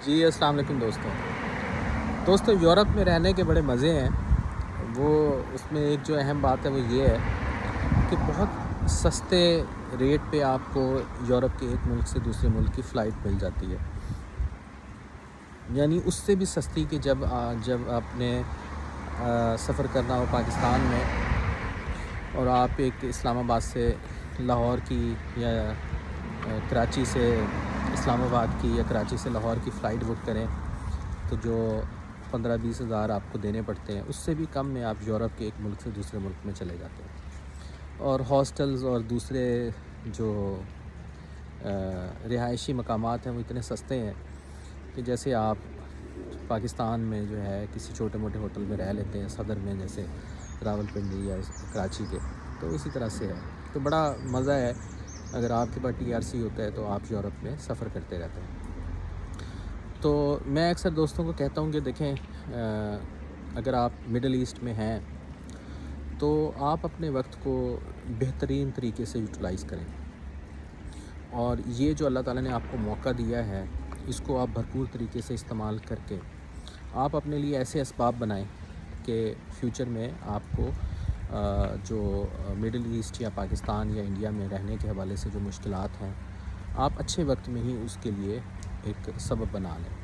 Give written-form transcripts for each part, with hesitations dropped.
جی السلام علیکم دوستوں یورپ میں رہنے کے بڑے مزے ہیں۔ وہ اس میں ایک جو اہم بات ہے وہ یہ ہے کہ بہت سستے ریٹ پہ آپ کو یورپ کے ایک ملک سے دوسرے ملک کی فلائٹ مل جاتی ہے، یعنی اس سے بھی سستی کہ جب آپ نے سفر کرنا ہو پاکستان میں اور آپ ایک اسلام آباد سے لاہور کی یا کراچی سے اسلام آباد کی یا کراچی سے لاہور کی فلائٹ بک کریں تو جو 15-20 ہزار آپ کو دینے پڑتے ہیں، اس سے بھی کم میں آپ یورپ کے ایک ملک سے دوسرے ملک میں چلے جاتے ہیں۔ اور ہاسٹلز اور دوسرے جو رہائشی مقامات ہیں وہ اتنے سستے ہیں کہ جیسے آپ پاکستان میں جو ہے کسی چھوٹے موٹے ہوٹل میں رہ لیتے ہیں، صدر میں جیسے راولپنڈی یا کراچی کے، تو اسی طرح سے ہے۔ تو بڑا مزہ ہے، اگر آپ کے پاس TRC ہوتا ہے تو آپ یورپ میں سفر کرتے رہتے ہیں۔ تو میں اکثر دوستوں کو کہتا ہوں کہ دیکھیں، اگر آپ مڈل ایسٹ میں ہیں تو آپ اپنے وقت کو بہترین طریقے سے یوٹیلائز کریں، اور یہ جو اللہ تعالیٰ نے آپ کو موقع دیا ہے اس کو آپ بھرپور طریقے سے استعمال کر کے آپ اپنے لیے ایسے اسباب بنائیں کہ فیوچر میں آپ کو جو مڈل ایسٹ یا پاکستان یا انڈیا میں رہنے کے حوالے سے جو مشکلات ہیں، آپ اچھے وقت میں ہی اس کے لیے ایک سبب بنا لیں۔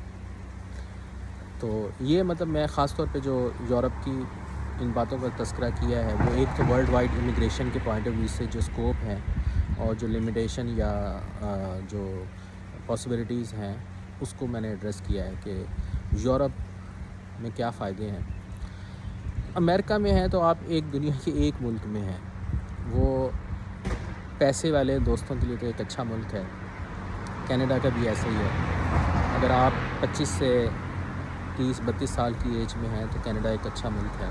تو یہ مطلب میں خاص طور پہ جو یورپ کی ان باتوں کا تذکرہ کیا ہے، وہ ایک تو ورلڈ وائڈ امیگریشن کے پوائنٹ آف ویو سے جو اسکوپ ہیں اور جو لمیٹیشن یا جو پاسبلٹیز ہیں اس کو میں نے ایڈریس کیا ہے کہ یورپ میں کیا فائدے ہیں۔ امریکہ میں ہے تو آپ ایک دنیا کے ایک ملک میں ہیں، وہ پیسے والے دوستوں کے لیے تو ایک اچھا ملک ہے۔ کینیڈا کا بھی ایسا ہی ہے، اگر آپ 25 سے 30-32 سال کی ایج میں ہیں تو کینیڈا ایک اچھا ملک ہے۔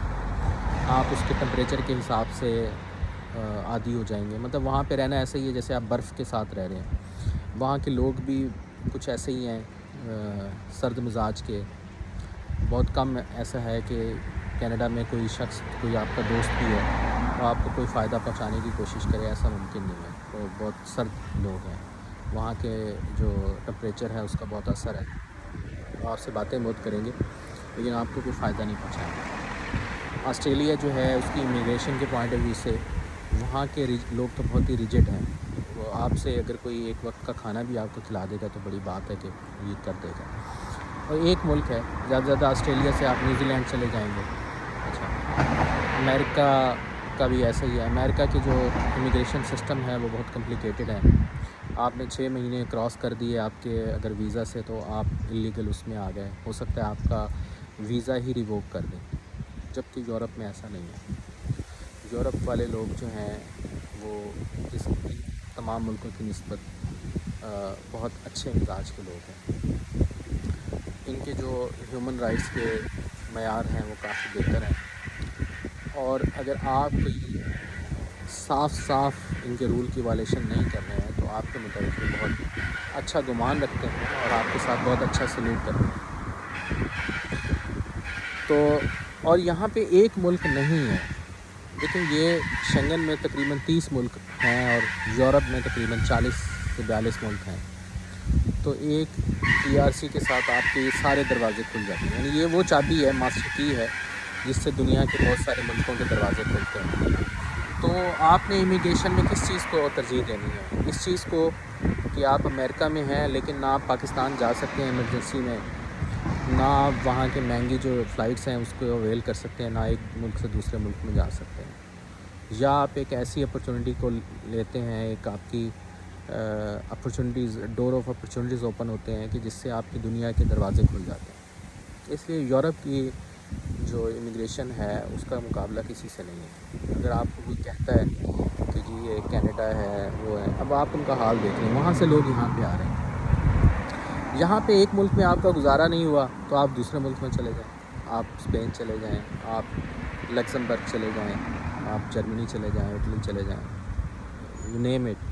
آپ اس کے ٹمپریچر کے حساب سے عادی ہو جائیں گے، مطلب وہاں پہ رہنا ایسا ہی ہے جیسے آپ برف کے ساتھ رہ رہے ہیں۔ وہاں کے لوگ بھی کچھ ایسے ہی ہیں، سرد مزاج کے۔ بہت کم ایسا ہے کہ کینیڈا میں کوئی شخص، کوئی آپ کا دوست بھی ہے تو آپ کو کوئی فائدہ پہنچانے کی کوشش کرے، ایسا ممکن نہیں ہے۔ وہ بہت سرد لوگ ہیں، وہاں کے جو ٹمپریچر ہے اس کا بہت اثر ہے۔ وہ آپ سے باتیں بہت کریں گے لیکن آپ کو کوئی فائدہ نہیں پہنچائیں گے۔ آسٹریلیا جو ہے اس کی امیگریشن کے پوائنٹ آف ویو سے وہاں کے لوگ تو بہت ہی ریجڈ ہیں۔ وہ آپ سے اگر کوئی ایک وقت کا کھانا بھی آپ کو کھلا دے گا تو بڑی بات ہے کہ یہ کر دے گا۔ اور ایک ملک ہے، زیادہ زیادہ آسٹریلیا سے آپ نیوزی لینڈ چلے جائیں گے۔ اچھا، امریکہ کا بھی ایسا ہی ہے۔ امریکہ کی جو امیگریشن سسٹم ہے وہ بہت کمپلیکیٹڈ ہے۔ آپ نے 6 مہینے کراس کر دیے آپ کے اگر ویزا سے تو آپ انلیگل اس میں آ گئے، ہو سکتا ہے آپ کا ویزا ہی ریووک کر دیں، جبکہ یورپ میں ایسا نہیں ہے۔ یورپ والے لوگ جو ہیں وہ اس تمام ملکوں کی نسبت بہت اچھے مزاج کے لوگ ہیں۔ ان کے جو ہیومن رائٹس کے معیار ہیں وہ کافی بہتر ہیں، اور اگر آپ کوئی صاف ان کے رول کی وائلیشن نہیں کر رہے ہیں تو آپ کے متعلق بہت اچھا گمان رکھتے ہیں اور آپ کے ساتھ بہت اچھا سلوک کرتے ہیں۔ تو اور یہاں پہ ایک ملک نہیں ہے، لیکن یہ شنگن میں تقریباً 30 ملک ہیں اور یورپ میں تقریباً 40 سے 42 ملک ہیں۔ تو ایک TRC کے ساتھ آپ کے سارے دروازے کھل جاتے ہیں، یعنی یہ وہ چابی ہے، ماسٹر کی ہے، جس سے دنیا کے بہت سارے ملکوں کے دروازے کھلتے ہیں۔ تو آپ نے امیگریشن میں کس چیز کو ترجیح دینی ہے؟ اس چیز کو کہ آپ امریکہ میں ہیں لیکن نہ آپ پاکستان جا سکتے ہیں ایمرجنسی میں، نہ آپ وہاں کے مہنگی جو فلائٹس ہیں اس کو اویل کر سکتے ہیں، نہ ایک ملک سے دوسرے ملک میں جا سکتے ہیں، یا آپ ایک ایسی اپرچونٹی کو لیتے ہیں، ایک آپ کی opportunities, door of opportunities open ہوتے ہیں کہ جس سے آپ کی دنیا کے دروازے کھل جاتے ہیں۔ اس لیے یورپ کی جو امیگریشن ہے اس کا مقابلہ کسی سے نہیں ہے۔ اگر آپ کو کوئی کہتا ہے کہ جی یہ کینیڈا ہے، وہ ہے، اب آپ ان کا حال دیکھ لیں، وہاں سے لوگ یہاں پہ آ رہے ہیں۔ یہاں پہ ایک ملک میں آپ کا گزارا نہیں ہوا تو آپ دوسرے ملک میں چلے جائیں، آپ اسپین چلے جائیں، آپ لکسمبرگ چلے جائیں، آپ جرمنی چلے جائیں، اٹلی چلے جائیں، you name it,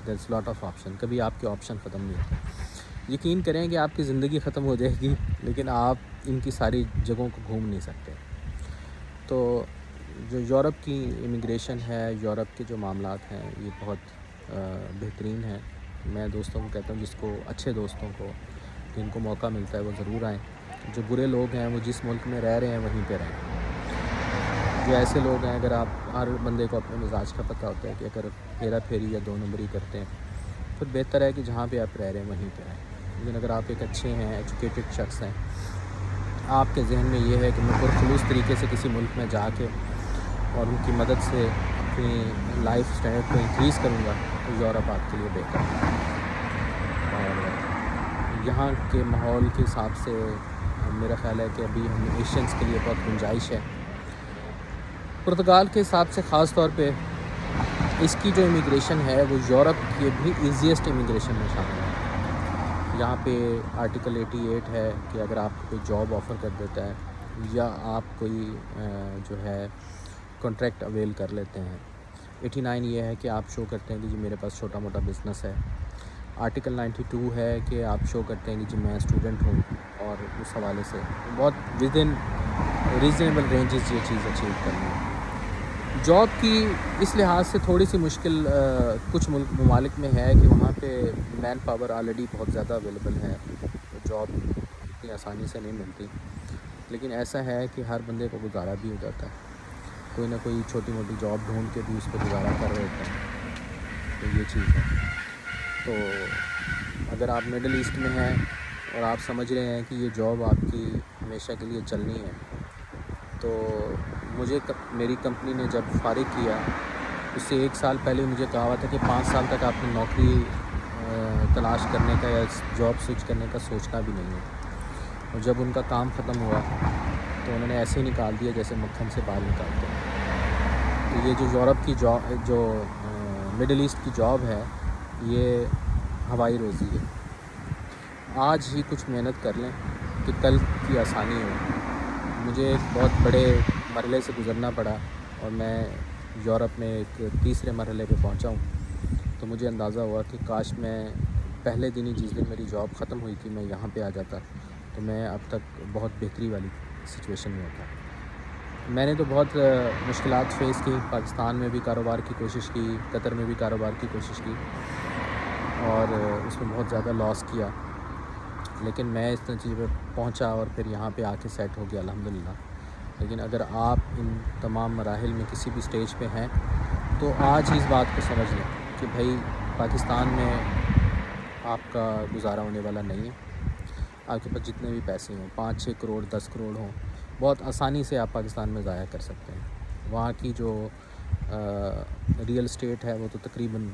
there is lot of option. کبھی آپ کے آپشن ختم نہیں ہوتے۔ یقین کریں کہ آپ کی زندگی ختم ہو جائے گی لیکن آپ ان کی ساری جگہوں کو گھوم نہیں سکتے۔ تو جو یورپ کی امیگریشن ہے، یورپ کے جو معاملات ہیں، یہ بہت بہترین ہیں۔ میں دوستوں کو کہتا ہوں، جس کو اچھے دوستوں کو جن کو موقع ملتا ہے وہ ضرور آئیں. جو برے لوگ ہیں وہ جس ملک میں رہ رہے ہیں وہیں پہ رہیں. جو ایسے لوگ ہیں، اگر آپ ہر بندے کو اپنے مزاج کا پتہ ہوتا ہے کہ اگر ہیرا پھیری یا 2 نمبری کرتے ہیں پھر بہتر ہے کہ جہاں پہ آپ رہ رہے ہیں وہیں پہ رہیں. لیکن اگر آپ ایک اچھے ہیں، ایجوکیٹڈ شخص ہیں، آپ کے ذہن میں یہ ہے کہ میں پرخلوص طریقے سے کسی ملک میں جا کے اور ان کی مدد سے اپنی لائف اسٹینڈرڈ کو انکریز کروں گا، تو یورپ آپ کے لیے بہتر ہے. اور یہاں کے ماحول کے حساب سے میرا خیال ہے کہ ابھی ہم ایشینس کے لیے بہت گنجائش ہے. پرتگال کے حساب سے خاص طور پہ اس کی جو امیگریشن ہے وہ یورپ کی بھی ایزیسٹ امیگریشن میں شامل ہے. یہاں پہ آرٹیکل 88 ہے کہ اگر آپ کو کوئی جاب آفر کر دیتا ہے یا آپ کوئی جو ہے کانٹریکٹ اویل کر لیتے ہیں. 89 یہ ہے کہ آپ شو کرتے ہیں کہ جی میرے پاس چھوٹا موٹا بزنس ہے. آرٹیکل 92 ہے کہ آپ شو کرتے ہیں کہ جی میں اسٹوڈنٹ ہوں، اور اس حوالے سے بہت ود ان ریزنیبل رینجز یہ چیز اچیو کرنی ہے. جاب کی اس لحاظ سے تھوڑی سی مشکل کچھ ممالک میں ہے کہ وہاں پہ مین پاور آلریڈی بہت زیادہ اویلیبل ہے، تو جاب اتنی آسانی سے نہیں ملتی. لیکن ایسا ہے کہ ہر بندے کو گزارا بھی ہو جاتا ہے، کوئی نہ کوئی چھوٹی موٹی جاب ڈھونڈ کے بھی اس پہ گزارا کر رہے ہوتے ہیں. تو یہ چیز ہے. تو اگر آپ مڈل ایسٹ میں ہیں اور آپ سمجھ رہے ہیں کہ یہ جاب آپ کی ہمیشہ کے لیے چلنی ہے، تو مجھے میری کمپنی نے جب فارغ کیا اس سے 1 سال پہلے مجھے کہا ہوا تھا کہ 5 سال تک آپ نے نوکری تلاش کرنے کا یا جاب سوئچ کرنے کا سوچنا بھی نہیں ہے. اور جب ان کا کام ختم ہوا تو انہوں نے ایسے ہی نکال دیا جیسے مکھن سے بال نکالتے ہیں. تو یہ جو یورپ کی جاب، جو مڈل ایسٹ کی جاب ہے، یہ ہوائی روزی ہے. آج ہی کچھ محنت کر لیں کہ کل کی آسانی ہو. مجھے ایک بہت بڑے مرحلے سے گزرنا پڑا اور میں یورپ میں ایک تیسرے مرحلے پہ پہنچا ہوں. تو مجھے اندازہ ہوا کہ کاش میں پہلے دن ہی جس دن میری جاب ختم ہوئی تھی میں یہاں پہ آ جاتا تو میں اب تک بہت بہتری والی سچویشن میں ہوتا. میں نے تو بہت مشکلات فیس کی. پاکستان میں بھی کاروبار کی کوشش کی، قطر میں بھی کاروبار کی کوشش کی، اور اس میں بہت زیادہ لاس کیا. لیکن میں اس نتیجے پہ پہنچا اور پھر یہاں پہ آ کے سیٹ ہو گیا الحمدللہ. لیکن اگر آپ ان تمام مراحل میں کسی بھی سٹیج پہ ہیں تو آج ہی اس بات کو سمجھ لیں کہ بھائی پاکستان میں آپ کا گزارا ہونے والا نہیں ہے. آپ کے پاس جتنے بھی پیسے ہوں، 5-6 کروڑ 10 کروڑ ہوں، بہت آسانی سے آپ پاکستان میں ضائع کر سکتے ہیں. وہاں کی جو ریئل اسٹیٹ ہے وہ تو تقریباً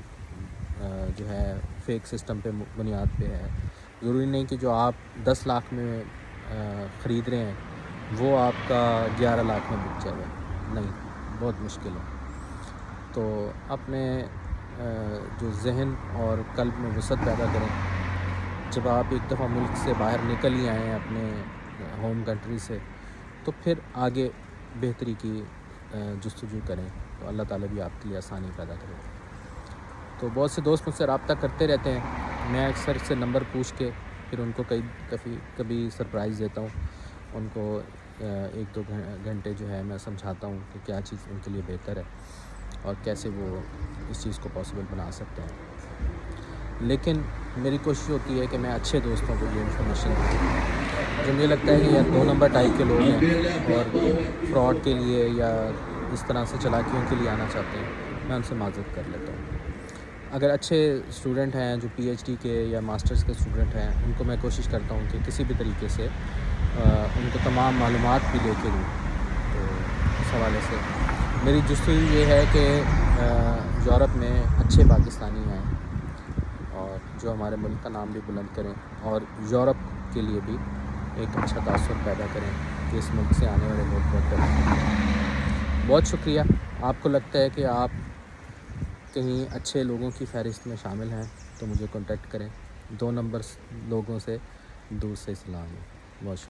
جو ہے فیک سسٹم پہ بنیاد پہ ہے. ضروری نہیں کہ جو آپ 10 لاکھ میں خرید رہے ہیں وہ آپ کا 11 لاکھ میں بک جائے گا. نہیں، بہت مشکل ہے. تو اپنے جو ذہن اور قلب میں وسعت پیدا کریں. جب آپ ایک دفعہ ملک سے باہر نکل ہی آئے ہیں اپنے ہوم کنٹری سے، تو پھر آگے بہتری کی جستجو کریں تو اللہ تعالیٰ بھی آپ کے لیے آسانی پیدا کرے. تو بہت سے دوست مجھ سے رابطہ کرتے رہتے ہیں. میں اکثر سے نمبر پوچھ کے پھر ان کو کبھی سرپرائز دیتا ہوں. ان کو 1-2 گھنٹے جو ہے میں سمجھاتا ہوں کہ کیا چیز ان کے لیے بہتر ہے اور کیسے وہ اس چیز کو پاسبل بنا سکتے ہیں. لیکن میری کوشش ہوتی ہے کہ میں اچھے دوستوں کو یہ انفارمیشن دوں. جو مجھے لگتا ہے کہ یا 2 نمبر ٹائپ کے لوگ ہیں اور فراڈ کے لیے یا اس طرح سے چالاکیوں کے لیے آنا چاہتے ہیں، میں ان سے معذرت کر لیتا ہوں. اگر اچھے اسٹوڈنٹ ہیں جو پی ایچ ڈی کے یا ماسٹرز کے اسٹوڈنٹ ہیں، ان کو میں کوشش کرتا ہوں کہ کسی بھی طریقے سے ان کو تمام معلومات بھی لے کے دوں. تو اس حوالے سے میری جستجو یہ ہے کہ یورپ میں اچھے پاکستانی ہیں اور جو ہمارے ملک کا نام بھی بلند کریں اور یورپ کے لیے بھی ایک اچھا تاثر پیدا کریں کہ اس ملک سے آنے والے لوگ بہتر ہیں. بہت شکریہ. آپ کو لگتا ہے کہ آپ کہیں اچھے لوگوں کی فہرست میں شامل ہیں تو مجھے کانٹیکٹ کریں. 2 نمبر لوگوں سے دور سے سلام ہے. بہت شکریہ.